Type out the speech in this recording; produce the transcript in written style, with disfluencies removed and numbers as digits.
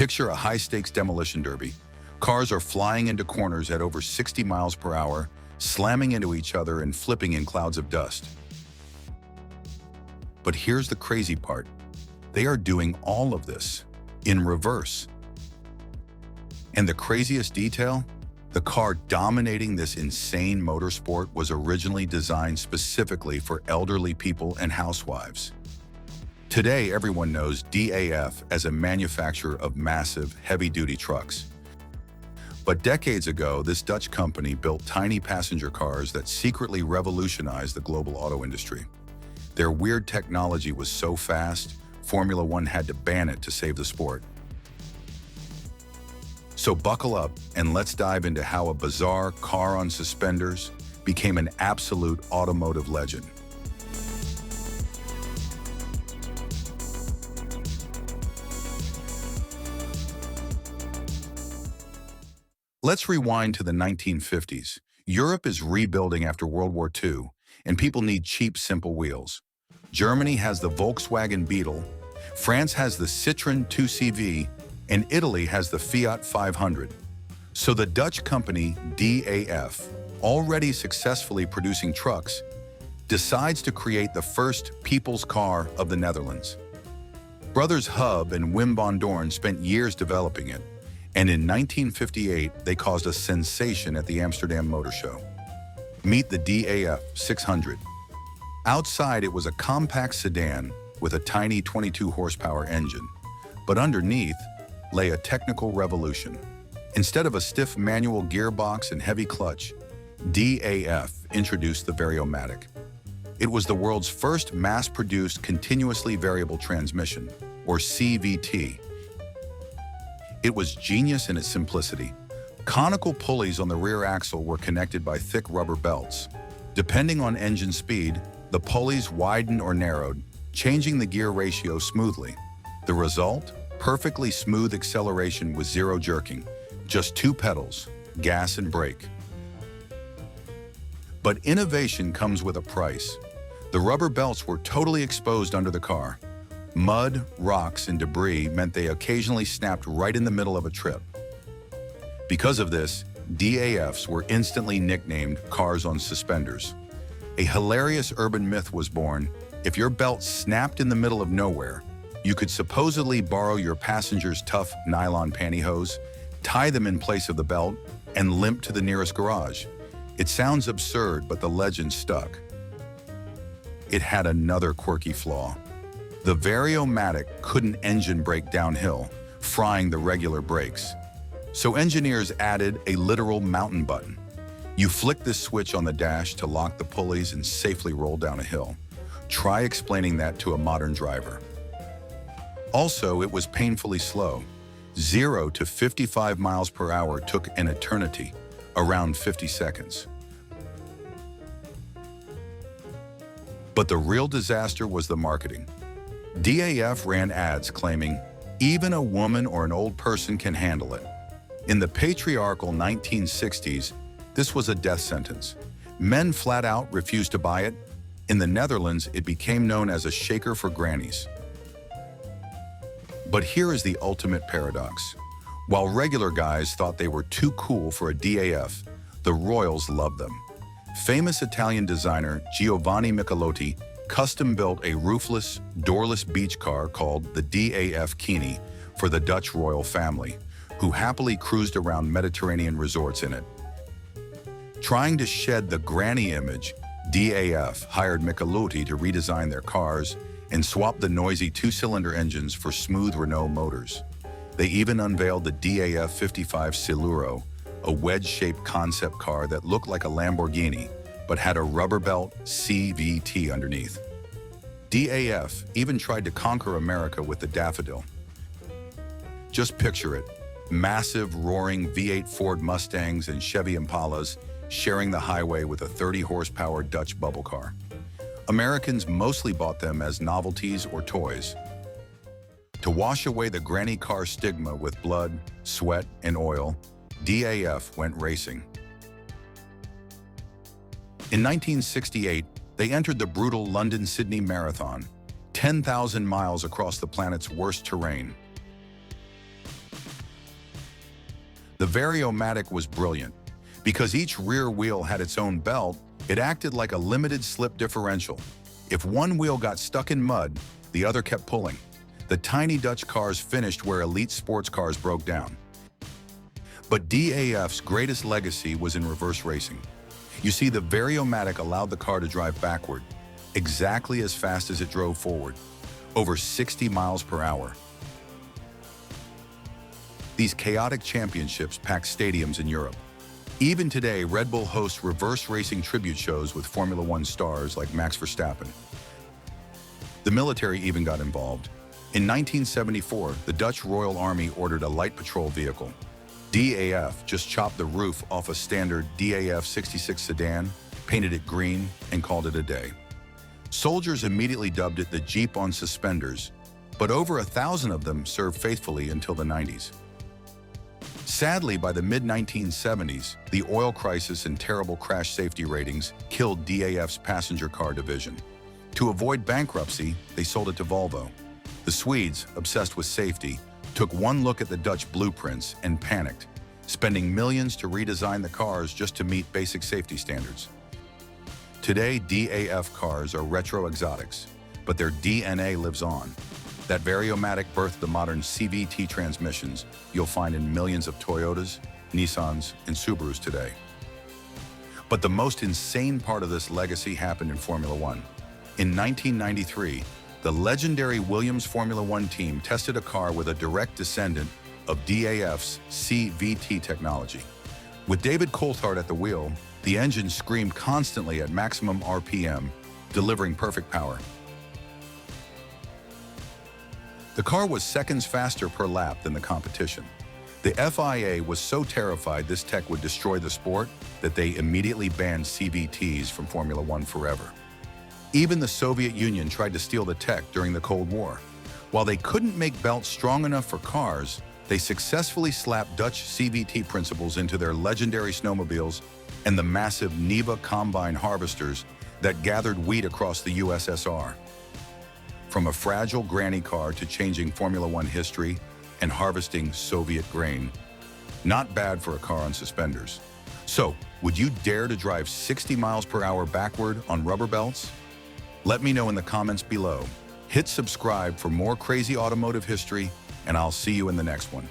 Picture a high-stakes demolition derby. Cars are flying into corners at over 60 miles per hour, slamming into each other and flipping in clouds of dust. But here's the crazy part. They are doing all of this in reverse. And the craziest detail? The car dominating this insane motorsport was originally designed specifically for elderly people and housewives. Today, everyone knows DAF as a manufacturer of massive, heavy-duty trucks. But decades ago, this Dutch company built tiny passenger cars that secretly revolutionized the global auto industry. Their weird technology was so fast, Formula One had to ban it to save the sport. So buckle up and let's dive into how a bizarre car on suspenders became an absolute automotive legend. Let's rewind to the 1950s. Europe is rebuilding after World War II, and people need cheap, simple wheels. Germany has the Volkswagen Beetle, France has the Citroën 2CV, and Italy has the Fiat 500. So the Dutch company DAF, already successfully producing trucks, decides to create the first people's car of the Netherlands. Brothers Hub and Wim van Doorn spent years developing it, and in 1958 they caused a sensation at the Amsterdam Motor Show. Meet the DAF 600. Outside it was a compact sedan with a tiny 22 horsepower engine, but underneath lay a technical revolution. Instead of a stiff manual gearbox and heavy clutch, DAF introduced the Variomatic. It was the world's first mass-produced continuously variable transmission, or CVT. It was genius in its simplicity. Conical pulleys on the rear axle were connected by thick rubber belts. Depending on engine speed, the pulleys widened or narrowed, changing the gear ratio smoothly. The result? Perfectly smooth acceleration with zero jerking, just two pedals, gas and brake. But innovation comes with a price. The rubber belts were totally exposed under the car. Mud, rocks, and debris meant they occasionally snapped right in the middle of a trip. Because of this, DAFs were instantly nicknamed cars on suspenders. A hilarious urban myth was born: if your belt snapped in the middle of nowhere, you could supposedly borrow your passenger's tough nylon pantyhose, tie them in place of the belt, and limp to the nearest garage. It sounds absurd, but the legend stuck. It had another quirky flaw. The Variomatic couldn't engine brake downhill, frying the regular brakes. So engineers added a literal mountain button. You flick this switch on the dash to lock the pulleys and safely roll down a hill. Try explaining that to a modern driver. Also, it was painfully slow. 0 to 55 miles per hour took an eternity, around 50 seconds. But the real disaster was the marketing. DAF ran ads claiming, "Even a woman or an old person can handle it." In the patriarchal 1960s, this was a death sentence. Men flat out refused to buy it. In the Netherlands, it became known as a shaker for grannies. But here is the ultimate paradox. While regular guys thought they were too cool for a DAF, the royals loved them. Famous Italian designer Giovanni Michelotti custom-built a roofless, doorless beach car called the DAF Kini for the Dutch royal family, who happily cruised around Mediterranean resorts in it. Trying to shed the granny image, DAF hired Michelotti to redesign their cars and swap the noisy two-cylinder engines for smooth Renault motors. They even unveiled the DAF 55 Siluro, a wedge-shaped concept car that looked like a Lamborghini, but had a rubber belt CVT underneath. DAF even tried to conquer America with the Daffodil. Just picture it, massive roaring V8 Ford Mustangs and Chevy Impalas sharing the highway with a 30-horsepower Dutch bubble car. Americans mostly bought them as novelties or toys. To wash away the granny car stigma with blood, sweat, and oil, DAF went racing. In 1968, they entered the brutal London-Sydney Marathon, 10,000 miles across the planet's worst terrain. The Variomatic was brilliant. Because each rear wheel had its own belt, it acted like a limited slip differential. If one wheel got stuck in mud, the other kept pulling. The tiny Dutch cars finished where elite sports cars broke down. But DAF's greatest legacy was in reverse racing. You see, the Variomatic allowed the car to drive backward, exactly as fast as it drove forward, over 60 miles per hour. These chaotic championships packed stadiums in Europe. Even today, Red Bull hosts reverse racing tribute shows with Formula One stars like Max Verstappen. The military even got involved. In 1974, the Dutch Royal Army ordered a light patrol vehicle. DAF just chopped the roof off a standard DAF 66 sedan, painted it green, and called it a day. Soldiers immediately dubbed it the Jeep on suspenders, but over 1,000 of them served faithfully until the 90s. Sadly, by the mid-1970s, the oil crisis and terrible crash safety ratings killed DAF's passenger car division. To avoid bankruptcy, they sold it to Volvo. The Swedes, obsessed with safety, took one look at the Dutch blueprints and panicked, spending millions to redesign the cars just to meet basic safety standards. Today, DAF cars are retro exotics, but their DNA lives on. That Variomatic birthed the modern CVT transmissions you'll find in millions of Toyotas, Nissans, and Subarus today. But the most insane part of this legacy happened in Formula One. In 1993, the legendary Williams Formula One team tested a car with a direct descendant of DAF's CVT technology. With David Coulthard at the wheel, the engine screamed constantly at maximum RPM, delivering perfect power. The car was seconds faster per lap than the competition. The FIA was so terrified this tech would destroy the sport that they immediately banned CVTs from Formula One forever. Even the Soviet Union tried to steal the tech during the Cold War. While they couldn't make belts strong enough for cars, they successfully slapped Dutch CVT principles into their legendary snowmobiles and the massive Neva combine harvesters that gathered wheat across the USSR. From a fragile granny car to changing Formula One history and harvesting Soviet grain. Not bad for a car on suspenders. So, would you dare to drive 60 miles per hour backward on rubber belts? Let me know in the comments below. Hit subscribe for more crazy automotive history, and I'll see you in the next one.